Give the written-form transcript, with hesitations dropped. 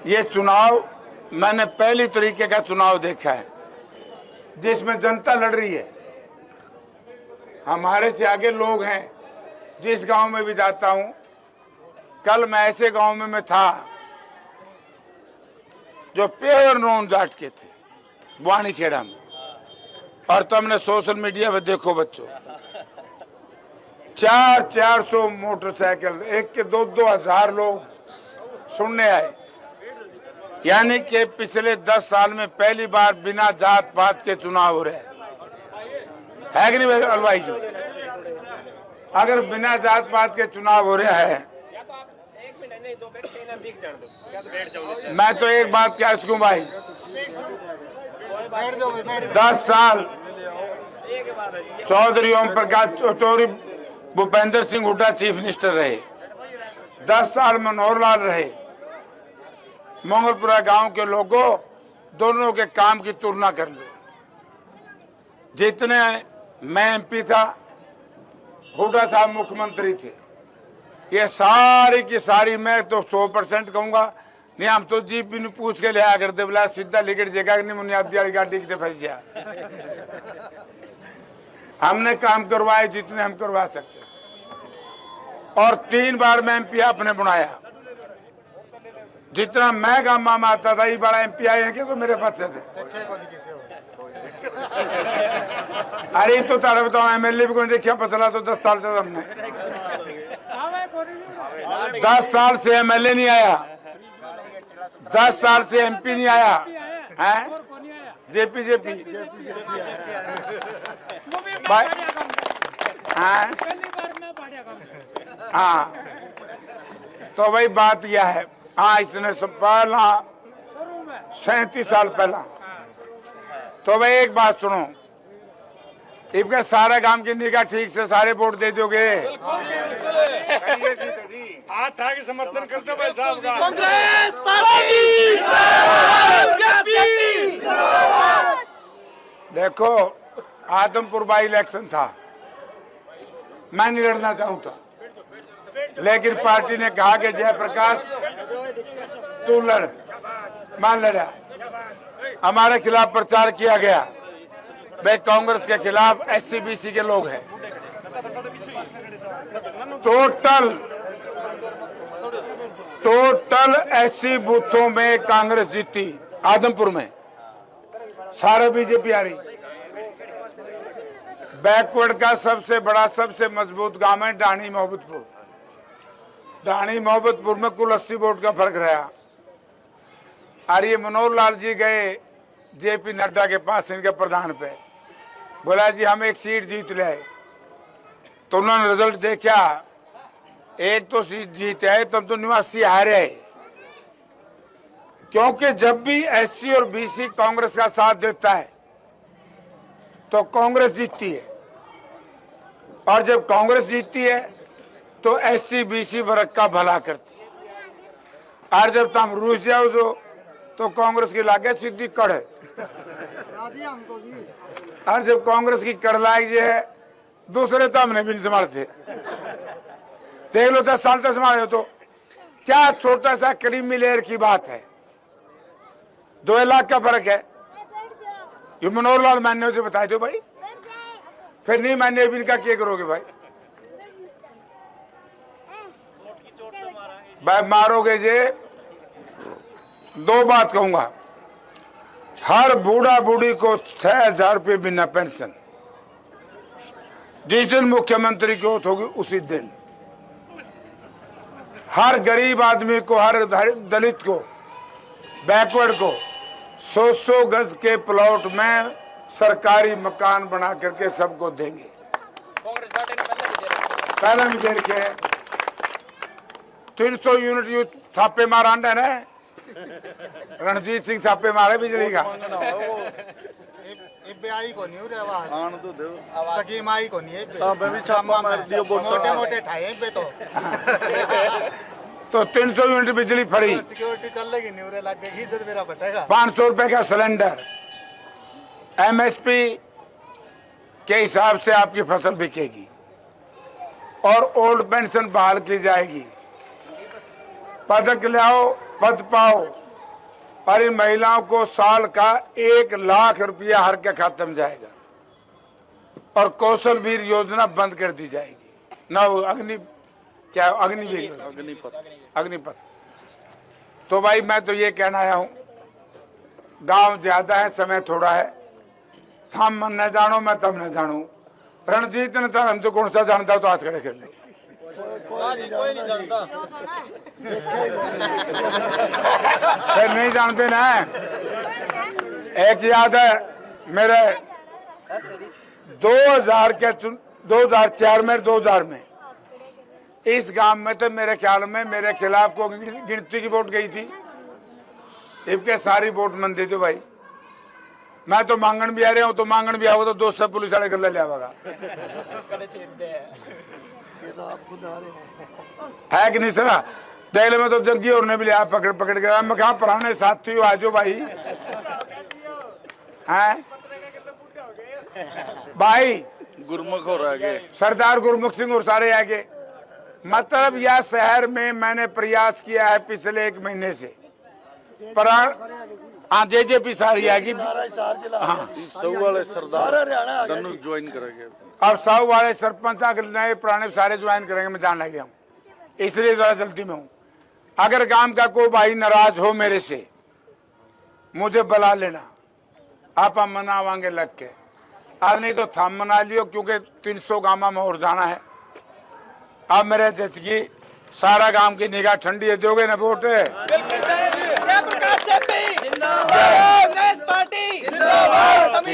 ये चुनाव मैंने पहली तरीके का चुनाव देखा है जिसमें जनता लड़ रही है। हमारे से आगे लोग हैं। जिस गांव में भी जाता हूं, कल मैं ऐसे गांव में मैं था जो प्योर नॉन जाट के थे, बुआनी खेड़ा में, और तुमने सोशल मीडिया पे देखो बच्चों, 400 मोटरसाइकिल, एक के 2-2 हजार लोग सुनने आए। यानी कि पिछले 10 साल में पहली बार बिना जात पात के चुनाव हो रहे है कि नहीं अलवाई जी? अगर बिना जात पात के चुनाव हो रहा है, मैं तो एक बात कह सकूं भाई, 10 साल चौधरी ओम प्रकाश चौधरी भूपेंद्र सिंह हुड्डा चीफ मिनिस्टर रहे, 10 साल मनोहर लाल रहे। मंगलपुरा गांव के लोगों, दोनों के काम की तुलना कर लो। जितने मैं एमपी था, हुड्डा साहब मुख्यमंत्री थे, ये सारी की सारी, मैं तो 100% कहूंगा, नहीं हम तो जीप भी नहीं पूछ के लिया करते, बोला सीधा लिकट जगह नहीं, मुनियादी वाली गाड़ी की फंस जा। हमने काम करवाए जितने हम करवा सकते, और 3 बार मैं एमपी आपने बनाया। जितना मैं गाँव में आता था, ये बड़ा एमपी आए हैं क्योंकि मेरे पास थे। अरे तो तारा बताओ, एमएलए भी कोई देखा पतला तो 10 साल तक हमने 10 साल से एमएलए नहीं आया, 10 साल से एमपी नहीं आया है। जेपी भाई, हाँ, तो भाई बात यह है। हाँ, इसने पहला 37 साल पहला। तो भाई एक बात सुनो, इनका सारा काम की निगाह ठीक से सारे वोट दे दोगे? हाथ आगे समर्थन करते भाई साहब का। कांग्रेस पार्टी देखो, आदमपुर बाई इलेक्शन था, मैं नहीं लड़ना चाहता, लेकिन पार्टी ने कहा कि जयप्रकाश तू लड़, मैं लड़ा। हमारे खिलाफ प्रचार किया गया, भाई कांग्रेस के खिलाफ SC-BC के लोग हैं। टोटल SC बूथों में कांग्रेस जीती, आदमपुर में सारे बीजेपी आ रही। बैकवर्ड का सबसे बड़ा सबसे मजबूत गांव है डाणी मोहब्बतपुर। डाणी मोहब्बतपुर में कुल 80 वोट का फर्क रहा। और ये मनोहर लाल जी गए JP नड्डा के पास, इनके प्रधान पे, बोला जी हम एक सीट जीत ले। तो उन्होंने रिजल्ट देखा, एक तो सीट जीते है, तब तो 89 हारे है। क्योंकि जब भी SC और BC कांग्रेस का साथ देता है तो कांग्रेस जीतती है, और जब कांग्रेस जीतती है तो SC-BC वर्ग का भला करती है। और जब तुम रूस जाओ तो कांग्रेस की लागे सीधी कड़ है, और जब कांग्रेस की कड़ लाग है, दूसरे तो हमने भी नहीं संभालते। देख लो 10 साल तक संभाले तो क्या छोटा सा क्रीमी लेयर की बात है, 2 लाख का फर्क है। ये मनोहर लाल मान्य हो बताए दो भाई, फिर नहीं मान्य भी इनका क्या करोगे भाई? भाई मारोगे जे, 2 बात कहूंगा, हर बूढ़ा बूढ़ी को 6000 रुपये बिना पेंशन, जिस दिन मुख्यमंत्री की ओथ होगी उसी दिन। हर गरीब आदमी को, हर दलित को, बैकवर्ड को 100 गज के प्लॉट में सरकारी मकान बना करके सबको देंगे। पहले भी देर के 300 यूनिट यूथ छापे मार आंडा है, रणजीत सिंह छापे मारे बिजली का। आई को नहीं रे आवाज आन तो दो स्कीम आई को नहीं है। हां मैं भी छापा मार दियो, मोटे-मोटे ठाए पे तो 300 यूनिट बिजली फ्री, सिक्योरिटी चलेगी नहीं रे, लगेगी इज्जत मेरा बटेगा। 500 रुपए का सिलेंडर, MSP के हिसाब से आपकी फसल बिकेगी, और ओल्ड पेंशन बहाल की जाएगी। पदक ले आओ, पद पाओ, और इन महिलाओं को साल का 1 लाख रुपया हर के खाते में जाएगा और कौशल वीर योजना बंद कर दी जाएगी। ना अग्निवीर अग्निपथ। तो भाई मैं तो ये कहना आया हूँ, गांव ज्यादा है, समय थोड़ा है। थम मन न जानो मैं तब न जानू, रणजीत ने हम तो कौन सा जानता हो तो हाथ खड़े कर ले। कोई नहीं जानता। फिर नहीं जानते ना। एक याद है मेरे 2004 में 2000 में इस गांव में तो मेरे ख्याल में मेरे खिलाफ को गिनती की वोट गई थी। इनके सारी वोट मन दी थी भाई। मैं तो मांगन भी आ रहा हूँ, तो मांगन भी आओगे तो 200 पुलिस वाले गले ले आवेगा। है कि नहीं सर? दिल्ली में तो जंगी और ने भी लिया पकड़ पकड़ के। मैं कहा पुराने साथी हो, आजो भाई। हैं भाई गुरमुख हो रहा है, सरदार गुरमुख सिंह और सारे आगे। मतलब यह शहर में मैंने प्रयास किया है पिछले 1 महीने से। हाँ जेजेपी सारी आएगी। हाँ सब वाले सरदार ज्वाइन करेंगे। अब 100 वाले सरपंच नए पुराने सारे ज्वाइन करेंगे। मैं जान लग गया हूँ, इसलिए जरा जल्दी में हूँ। अगर गांव का कोई भाई नाराज हो मेरे से, मुझे बुला लेना, आप हम मनावांगे लग के। और नहीं तो थम मना लियो, क्योंकि 300 गांव में और जाना है। अब मेरे जचगी सारा गांव की निगाह ठंडी है, दोगे ना वोट? जिंदाबाद। पार्टी जिंदाबाद।